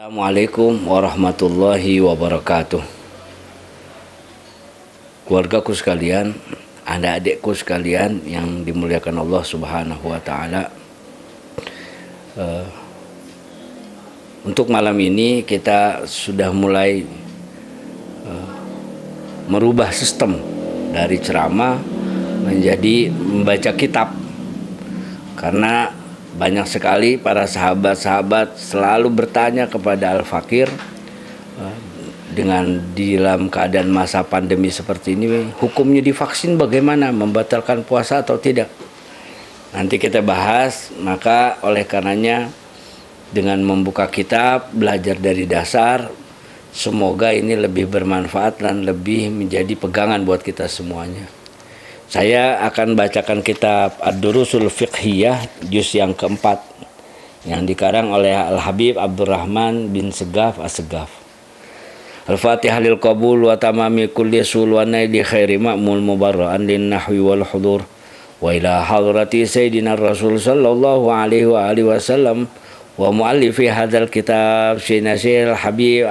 Assalamualaikum warahmatullahi wabarakatuh. Keluargaku sekalian, adik-adikku sekalian yang dimuliakan Allah Subhanahu wa taala. Untuk malam ini kita sudah mulai merubah sistem dari ceramah menjadi membaca kitab. Karena banyak sekali para sahabat-sahabat selalu bertanya kepada Al-Fakir dengan dalam keadaan masa pandemi seperti ini, hukumnya divaksin bagaimana, membatalkan puasa atau tidak. Nanti kita bahas. Maka oleh karenanya dengan membuka kitab, belajar dari dasar, semoga ini lebih bermanfaat dan lebih menjadi pegangan buat kita semuanya. Saya akan bacakan kitab Ad-Durusul Fiqhiyah juz yang keempat yang dikarang oleh Al-Habib Abdurrahman bin Segaf As-Segaf. Al-Fatihah lil qabul wa tamami kulli sulwana li khairi ma'mul mubarra'an lin nahwi wal hudur wa ila hadrati sayyidina Rasul sallallahu alaihi wa alihi wasallam wa muallifi hadzal kitab Syekh Habib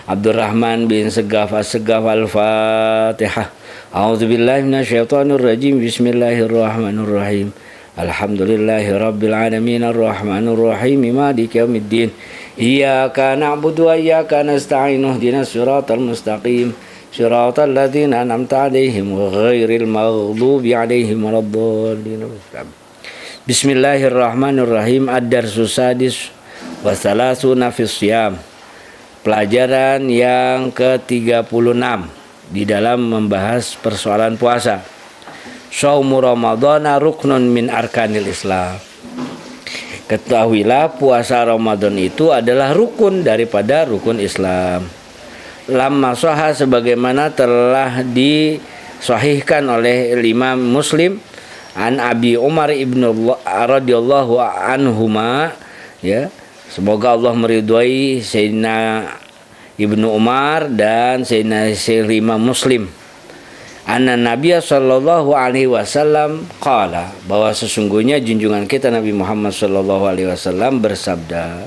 Abdurrahman bin Segaf As-Segaf. Al-Fatihah. A'udzu billahi minasyaitonir rajim. Bismillahirrahmanirrahim. Alhamdulillahi rabbil alamin arrahmanir rahim maliki yaumiddin. Iyyaka na'budu wa iyyaka nasta'in ihdinas siratal mustaqim. Siratal ladzina an'amta 'alaihim ghairil maghdubi 'alaihim waladdallin. Bismillahirrahmanirrahim. Ad-darsus sadis wa salasuna fis shiyam. Pelajaran yang ke-36 di dalam membahas persoalan puasa. Shaumu Ramadhana ruknun min arkanil Islam. Ketahuilah puasa Ramadan itu adalah rukun daripada rukun Islam. Lamma sahha, sebagaimana telah disahihkan oleh Imam Muslim an Abi Umar ibnu radhiyallahu anhuma, ya, semoga Allah meridhai Sayyidina Ibnu Umar dan Sayyidina Imam Muslim, anna Nabiya sallallahu alaihi wasallam qala, bahwa sesungguhnya junjungan kita Nabi Muhammad sallallahu alaihi wasallam bersabda,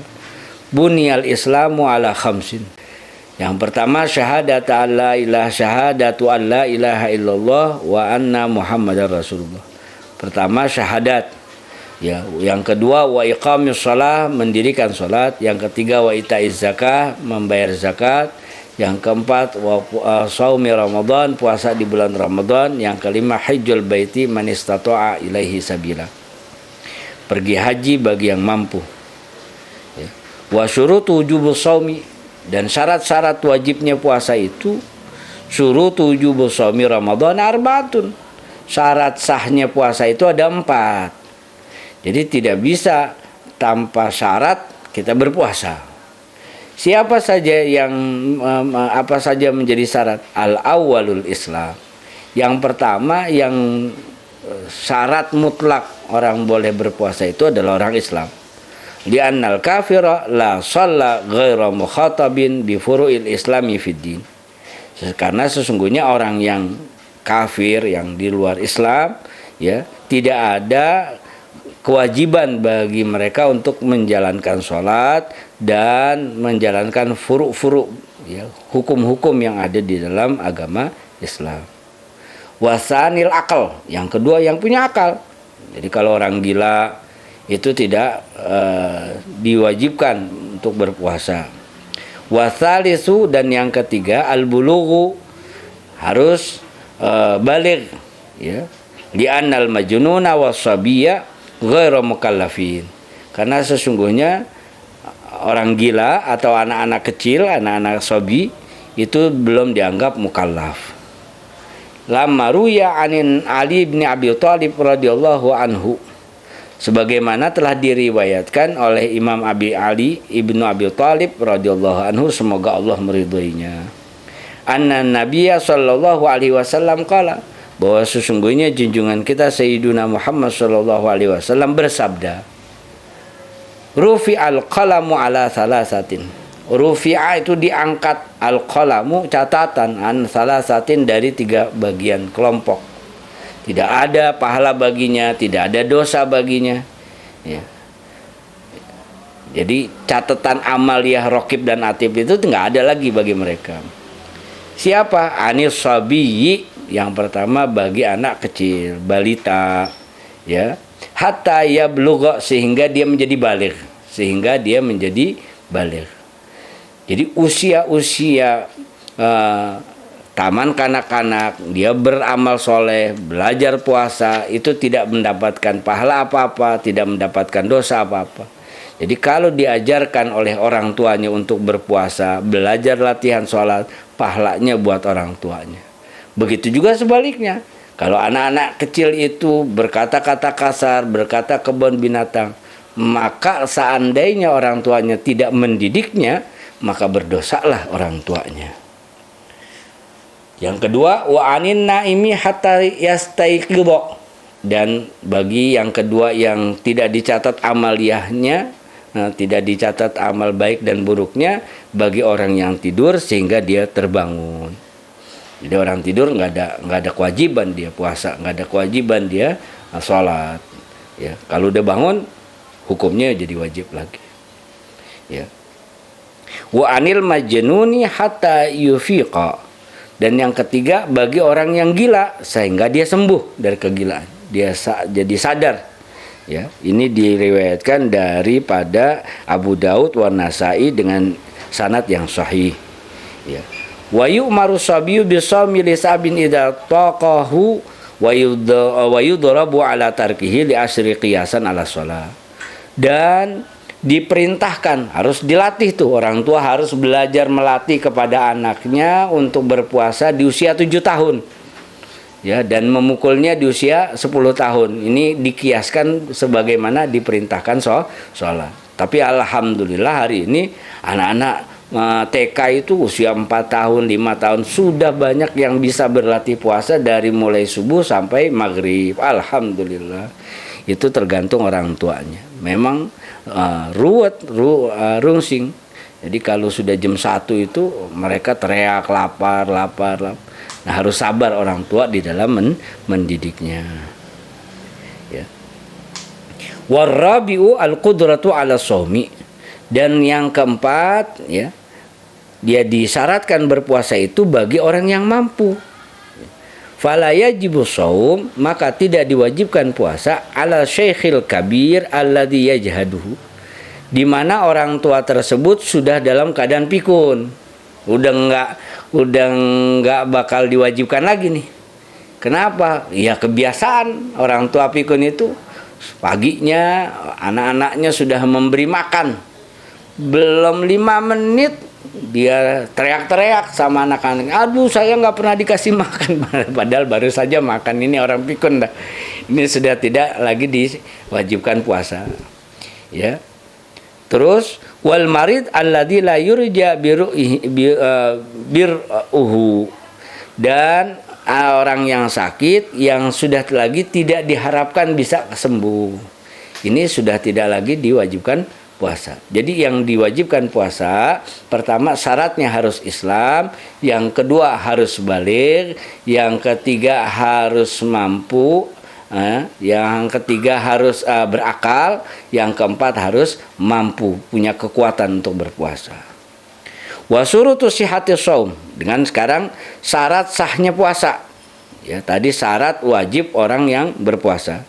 bunyal islamu ala khamsin. Yang pertama syahadatu an la ilaha illallah wa anna Muhammadar Rasulullah. Pertama syahadat. Ya, yang kedua wa iqamis shalah, mendirikan salat. Yang ketiga wa itaiz zakah, membayar zakat. Yang keempat wa shaumi Ramadan, puasa di bulan Ramadan. Yang kelima hajjul baiti man istata'a ilaihi sabila, pergi haji bagi yang mampu. Ya. Wa syurutu wujubus shaumi, dan syarat-syarat wajibnya puasa itu, syurutu wujubus shaumi Ramadan arba'atun. Syarat sahnya puasa itu ada 4. Jadi tidak bisa tanpa syarat kita berpuasa. Siapa saja yang apa saja menjadi syarat? Al-awwalul Islam. Yang pertama, yang syarat mutlak orang boleh berpuasa itu adalah orang Islam. Li'annal kafira la shalla ghaira mukhatabin bi furu'il islami fid din. Karena sesungguhnya orang yang kafir, yang di luar Islam, ya, tidak ada kewajiban bagi mereka untuk menjalankan sholat dan menjalankan furu', ya, hukum-hukum yang ada di dalam agama Islam. Wasanil akal, yang kedua yang punya akal. Jadi kalau orang gila itu tidak diwajibkan untuk berpuasa. Wasalisu, dan yang ketiga al-bulughu, harus baligh, ya. Li'annal majnuna was-sabiyya ghairu mukallafin. Karena sesungguhnya orang gila atau anak-anak kecil, anak-anak sobi, itu belum dianggap mukallaf. Lamma ruya anin Ali bin Abi Thalib radhiyallahu anhu, sebagaimana telah diriwayatkan oleh Imam Ali ibnu Abi Thalib radhiyallahu anhu, semoga Allah meridhoinya, anna Nabiyya sallallahu alaihi wasallam qala, bahwa sesungguhnya junjungan kita Sayyiduna Muhammad sallallahu alaihi wasallam bersabda, rufi'al qalamu ala salasatin. Rufi'a itu diangkat, al-qalamu catatan, an salasatin dari 3 bagian kelompok. Tidak ada pahala baginya, tidak ada dosa baginya, ya. Jadi catatan amaliyah raqib dan atid itu nggak ada lagi bagi mereka. Siapa? Anis sabiyyi, yang pertama bagi anak kecil, balita, ya. Hatta yablugha, sehingga dia menjadi baligh, Jadi usia-usia taman kanak-kanak, dia beramal soleh, belajar puasa, itu tidak mendapatkan pahala apa-apa, tidak mendapatkan dosa apa-apa. Jadi kalau diajarkan oleh orang tuanya untuk berpuasa, belajar latihan sholat, pahalanya buat orang tuanya. Begitu juga sebaliknya. Kalau anak-anak kecil itu berkata-kata kasar, berkata kebun binatang, maka seandainya orang tuanya tidak mendidiknya, maka berdosalah orang tuanya. Yang kedua, wa anin naimi hatta yastaiqidha. Dan bagi yang kedua yang tidak dicatat amaliyahnya, tidak dicatat amal baik dan buruknya, bagi orang yang tidur sehingga dia terbangun. Jadi orang tidur nggak ada kewajiban dia puasa, nggak ada kewajiban dia sholat. Ya, kalau udah bangun hukumnya jadi wajib lagi. Ya. Wa anil majnuni hatta yufiqa. Dan yang ketiga bagi orang yang gila sehingga dia sembuh dari kegilaan, dia jadi sadar. Ya, ini diriwayatkan daripada Abu Daud wa Nasa'i dengan sanad yang sahih. Ya. Wa yu'maru sabiyyu bisawmi lisabin idza taqahu wa yudrabu ala tarkihi li asyri qiyasan ala shalah. Dan diperintahkan, harus dilatih tuh, orang tua harus belajar melatih kepada anaknya untuk berpuasa di usia 7 tahun. Ya, dan memukulnya di usia 10 tahun. Ini dikiaskan sebagaimana diperintahkan sholat. Tapi alhamdulillah hari ini anak-anak TK itu usia 4 tahun, 5 tahun sudah banyak yang bisa berlatih puasa dari mulai subuh sampai maghrib. Alhamdulillah. Itu tergantung orang tuanya. Memang rungsing. Jadi kalau sudah jam 1 itu mereka teriak lapar. Nah, harus sabar orang tua di dalam mendidiknya. Ya. Warabi'u al-qudratu ala shaumi. Dan yang keempat, ya, dia disyaratkan berpuasa itu bagi orang yang mampu. Fala yajibu shaum, maka tidak diwajibkan puasa ala syekhil kabir alladhi yajhaduhu, di mana orang tua tersebut sudah dalam keadaan pikun. Udah nggak bakal diwajibkan lagi nih. Kenapa? Ya kebiasaan orang tua pikun itu paginya anak-anaknya sudah memberi makan, belum 5 menit dia teriak-teriak sama anak-anak, aduh saya nggak pernah dikasih makan, padahal baru saja makan. Ini orang pikun dah. Ini sudah tidak lagi diwajibkan puasa. Ya. Terus wal marid alladzi la yurja biruhu, dan orang yang sakit yang sudah lagi tidak diharapkan bisa sembuh. Ini sudah tidak lagi diwajibkan puasa. Jadi yang diwajibkan puasa, pertama syaratnya harus Islam, yang kedua harus baligh, yang ketiga harus mampu, yang ketiga harus berakal, yang keempat harus mampu, punya kekuatan untuk berpuasa. Wa syurutu sihhati shaum, dengan sekarang syarat sahnya puasa. Ya, tadi syarat wajib orang yang berpuasa.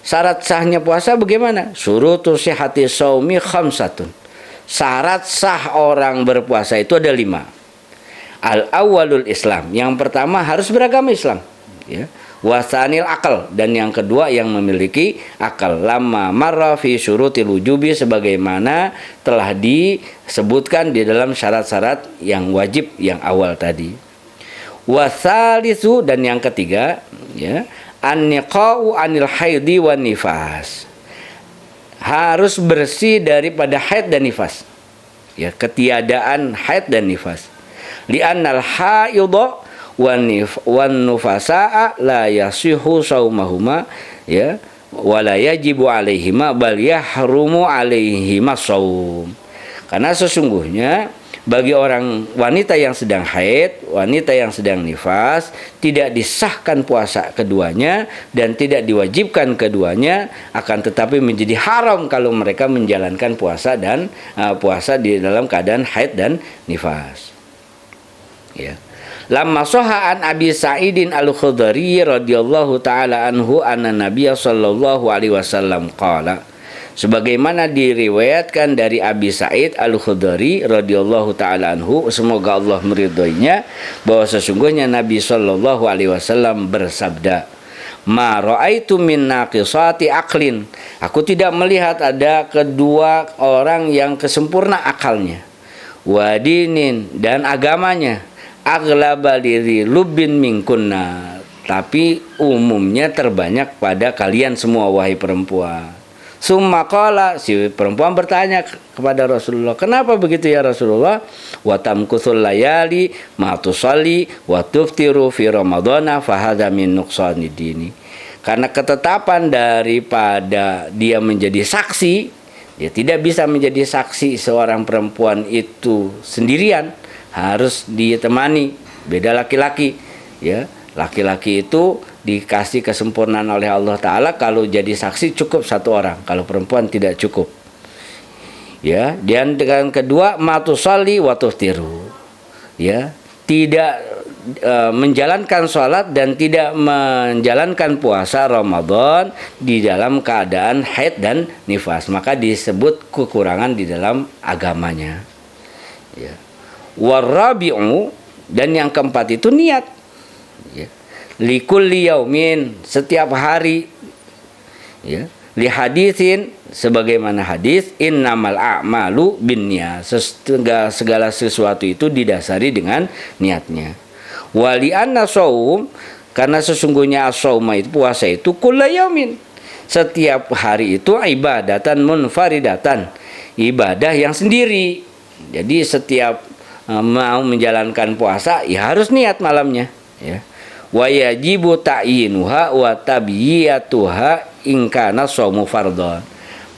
Syarat sahnya puasa bagaimana? Syurutu sihhati shaumi khamsatun. Syarat sah orang berpuasa itu ada 5. Al-awwalul Islam, yang pertama harus beragama Islam. Ya. Wasanil akal, dan yang kedua yang memiliki akal. Lama marra fi syurutil wujubi, sebagaimana telah disebutkan di dalam syarat-syarat yang wajib yang awal tadi. Wasalisu, dan yang ketiga, ya, an-niqa'u anil haidi wan nifas. Harus bersih daripada haid dan nifas. Ya, ketiadaan haid dan nifas. Li'annal haidha wan nufasa'a la yasihu saumahuma, ya, wala yajibu alaihima bal yahrumu alaihima saum. Karena sesungguhnya bagi orang wanita yang sedang haid, wanita yang sedang nifas, tidak disahkan puasa keduanya dan tidak diwajibkan keduanya, akan tetapi menjadi haram kalau mereka menjalankan puasa dan puasa di dalam keadaan haid dan nifas. Ya. Lamma sahha an Abi Sa'idin Al-Khudri radhiyallahu taala anhu anna Nabiy sallallahu alaihi wasallam qala, sebagaimana diriwayatkan dari Abi Sa'id Al-Khudri radhiyallahu taala anhu, semoga Allah meridhoinya, bahwa sesungguhnya Nabi sallallahu alaihi wasallam bersabda, ma ra'aitu min naqisati aqlin, aku tidak melihat ada kedua orang yang kesempurna akalnya, wa dinin, dan agamanya, aghlaba li lubin minkunna, tapi umumnya terbanyak pada kalian semua wahai perempuan. Summa qala, si perempuan bertanya kepada Rasulullah, kenapa begitu ya Rasulullah? Wa tamkusul layali ma tusalli wa tuftiru fi ramadhana fa hadza min nuqsani dini. Karena ketetapan daripada dia menjadi saksi, dia tidak bisa menjadi saksi seorang perempuan itu sendirian, harus ditemani. Beda laki-laki, ya. Laki-laki itu dikasih kesempurnaan oleh Allah Ta'ala, kalau jadi saksi cukup satu orang, kalau perempuan tidak cukup. Ya, dan dengan kedua matusalli wa tuftiru, ya, tidak menjalankan sholat dan tidak menjalankan puasa Ramadan di dalam keadaan haid dan nifas, maka disebut kekurangan di dalam agamanya. Ya. Warabi'u, dan yang keempat itu niat. Ya. Likulli yaumin, setiap hari, ya. Li haditsin, sebagaimana hadis, innamal a'malu binniyat, segala sesuatu itu didasari dengan niatnya. Wali anna shaum, karena sesungguhnya as-shauma itu puasa itu kulla yaumin, setiap hari itu ibadatan munfaridatan, ibadah yang sendiri. Jadi setiap mau menjalankan puasa ya harus niat malamnya, ya. Wa yajibu ta'yinuha wa tabyiyatuha in kana shaumu fardhon.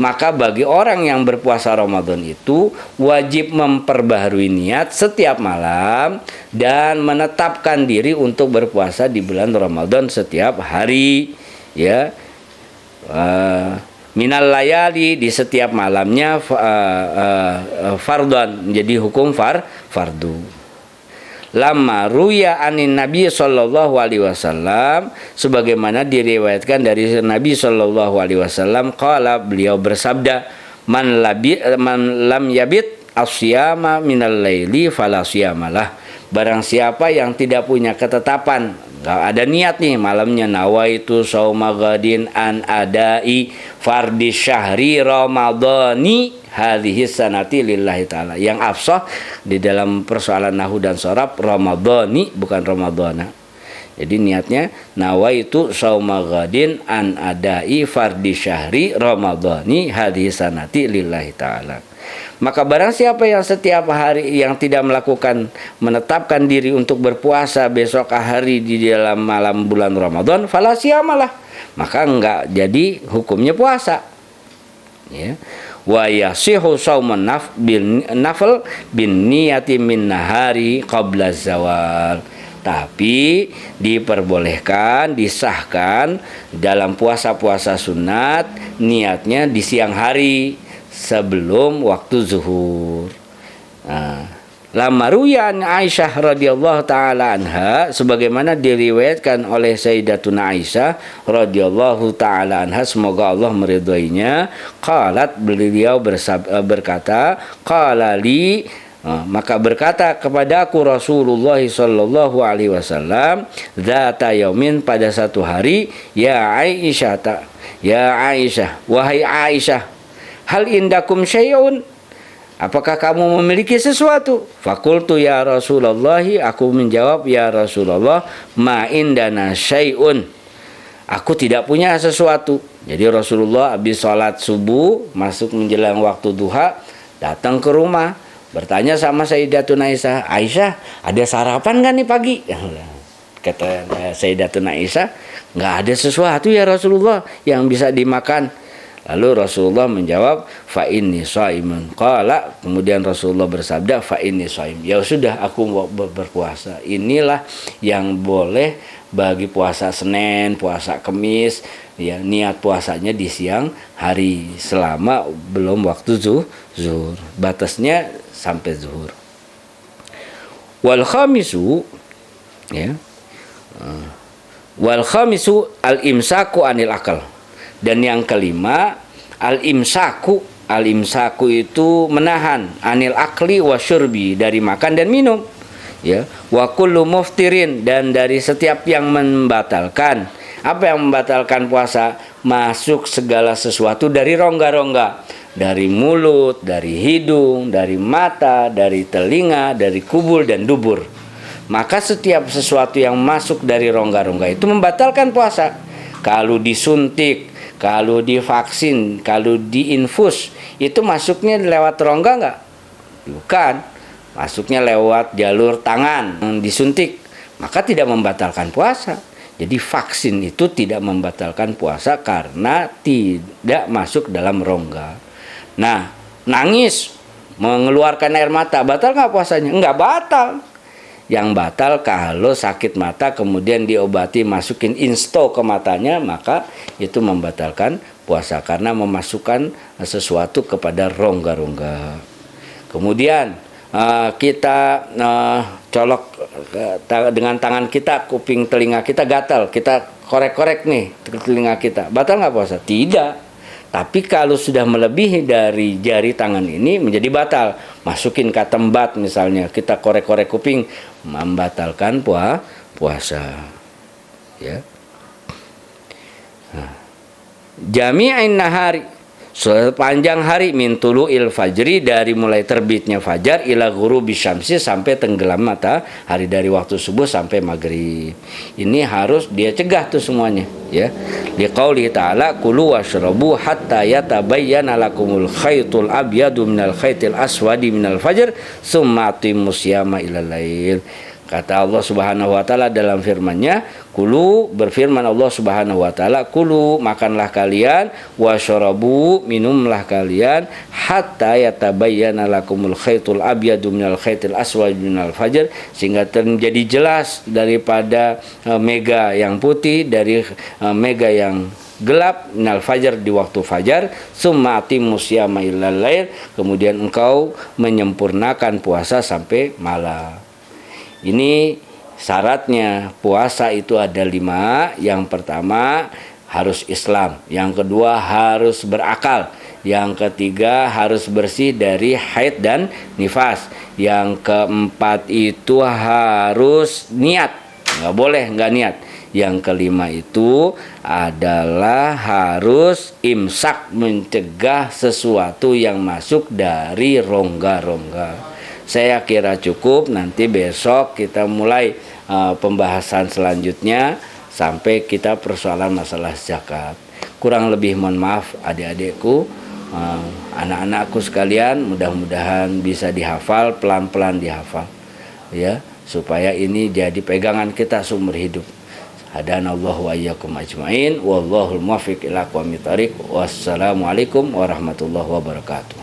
Maka bagi orang yang berpuasa Ramadan itu wajib memperbaharui niat setiap malam dan menetapkan diri untuk berpuasa di bulan Ramadan setiap hari, ya. Minal layali, di setiap malamnya, fardhon, menjadi hukum fardu. Lama ruya anin Nabi sallallahu alaihi wasallam, sebagaimana diriwayatkan dari Nabi sallallahu alaihi wasallam, qala, beliau bersabda, man lam yabit asyama minal laili fala syamalah. Barang siapa yang tidak punya ketetapan, nggak ada niat nih malamnya, nawaitu shauma ghadin an adai fardhi syahri ramadhani hadhihi sanati lillahi ta'ala. Yang afsah di dalam persoalan nahwu dan shorab ramadhani, bukan ramadhana. Jadi niatnya nawaitu shauma ghadin an adai fardhi syahri ramadhani hadhihi sanati lillahi ta'ala. Maka barang siapa yang setiap hari yang tidak menetapkan diri untuk berpuasa besok hari di dalam malam bulan Ramadan, fala syamalah, maka enggak jadi hukumnya puasa. Ya. Wa yasihu shaumun nafl bin niyati min nahari qabla zawal. Tapi diperbolehkan, disahkan dalam puasa-puasa sunat niatnya di siang hari sebelum waktu zuhur. Lama ruyan Aisyah radhiyallahu taala anha, sebagaimana diriwayatkan oleh Sayyidatuna Aisyah radhiyallahu taala anha, semoga Allah meridhoinya, qalat, beliau berkata, qala li, maka berkata kepadaku Rasulullah sallallahu alaihi wasallam, dzata yaumin, pada satu hari, ya Aisyah, wahai Aisyah, hal indakum syai'un, apakah kamu memiliki sesuatu? Fakultu ya Rasulullah, aku menjawab, ya Rasulullah, ma indana syai'un, aku tidak punya sesuatu. Jadi Rasulullah habis sholat subuh, masuk menjelang waktu duha, datang ke rumah, bertanya sama Sayyidatuna Aisyah, ada sarapan gak nih pagi? Kata Sayyidatuna Aisyah, nggak ada sesuatu ya Rasulullah yang bisa dimakan. Lalu Rasulullah menjawab, fa inni shaimun. Qala, kemudian Rasulullah bersabda, fa inni shaim. Ya sudah, aku mau berpuasa. Inilah yang boleh bagi puasa Senin, puasa Kamis, ya, niat puasanya di siang hari selama belum waktu zuhur. Batasnya sampai zuhur. Wal khamisu, ya. Wal khamisu al imsaku anil akal. Dan yang kelima al imsaku. Al imsaku itu menahan anil akli wa syurbi, dari makan dan minum. Ya, wa kullu muftirin, dan dari setiap yang membatalkan. Apa yang membatalkan puasa? Masuk segala sesuatu dari rongga-rongga, dari mulut, dari hidung, dari mata, dari telinga, dari kubul dan dubur. Maka setiap sesuatu yang masuk dari rongga-rongga itu membatalkan puasa. Kalau disuntik, kalau divaksin, kalau diinfus, itu masuknya lewat rongga enggak? Bukan. Masuknya lewat jalur tangan, disuntik. Maka tidak membatalkan puasa. Jadi vaksin itu tidak membatalkan puasa karena tidak masuk dalam rongga. Nah, nangis, mengeluarkan air mata, batal nggak puasanya? Nggak batal. Yang batal kalau sakit mata kemudian diobati, masukin insto ke matanya, maka itu membatalkan puasa karena memasukkan sesuatu kepada rongga-rongga. Kemudian kita colok dengan tangan kita, kuping telinga kita gatal, kita korek-korek nih telinga kita, batal nggak puasa? Tidak. Tapi kalau sudah melebihi dari jari tangan ini menjadi batal. Masukin katembat misalnya, kita korek-korek kuping, membatalkan puasa. Ya. Nah. Jami'in nahari, sepanjang hari, min tulu'il fajri, dari mulai terbitnya fajar, ila ghurubi syamsi, sampai tenggelam matahari, dari waktu subuh sampai maghrib. Ini harus dia cegah tuh semuanya, ya. Liqauli ta'ala, kulu washrabu hatta yatabayyana lakumul khaytul abyadu minal khaytil aswadi minal fajr summa atimmus siyama ilal lail. Kata Allah Subhanahu wa taala dalam firman-Nya, kulu, berfirman Allah Subhanahu wa taala, kulu, makanlah kalian, wasyarabu, minumlah kalian, hatta yatabayyana lakumul khaytul abyadu minal khaytil aswad minal fajr, sehingga menjadi jelas daripada mega yang putih dari mega yang gelap minal fajar, di waktu fajar, summa atimmus siyama ilal lail, kemudian engkau menyempurnakan puasa sampai malam. Ini syaratnya puasa itu ada 5. Yang pertama harus Islam, yang kedua harus berakal, yang ketiga harus bersih dari haid dan nifas, yang keempat itu harus niat, nggak boleh nggak niat, yang kelima itu adalah harus imsak, mencegah sesuatu yang masuk dari rongga-rongga. Saya kira cukup, nanti besok kita mulai pembahasan selanjutnya sampai kita persoalan masalah zakat. Kurang lebih mohon maaf adik-adikku, anak-anakku sekalian, mudah-mudahan bisa dihafal, pelan-pelan dihafal, ya, supaya ini jadi pegangan kita seumur hidup. Hadanallahu wa iyyakum ajmain, wallahul muwaffiq ila aqwamit thoriq. Wassalamualaikum warahmatullahi wabarakatuh.